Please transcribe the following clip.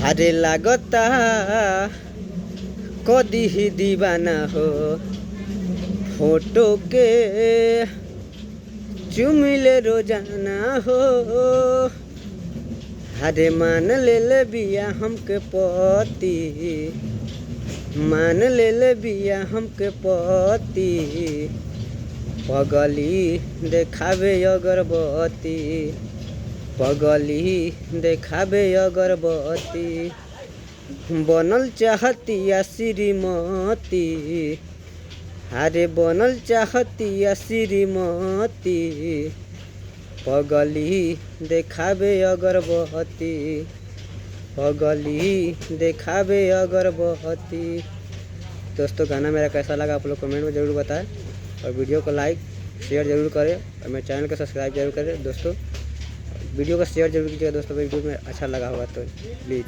अरे लागता कदी ही दीवाना हो फोटो के चुमिले रोजाना हो। अरे मान ले बिया हमके पति, मान ले बिया हमके पति, पगली देखावे अगरबत्ती, पगली देखावे अगरबत्ती, बनल चाहतिया श्रीमती, अरे बनल चाहतिया श्रीमती, पगली देखावे अगरबत्ती, पगली देखावे अगरबत्ती। दोस्तों गाना मेरा कैसा लगा आप लोग कमेंट में ज़रूर बताएं और वीडियो को लाइक शेयर ज़रूर करें और मेरे चैनल को सब्सक्राइब जरूर करें। दोस्तों वीडियो को शेयर जरूर कीजिएगा दोस्तों, वीडियो में अच्छा लगा होगा तो प्लीज़।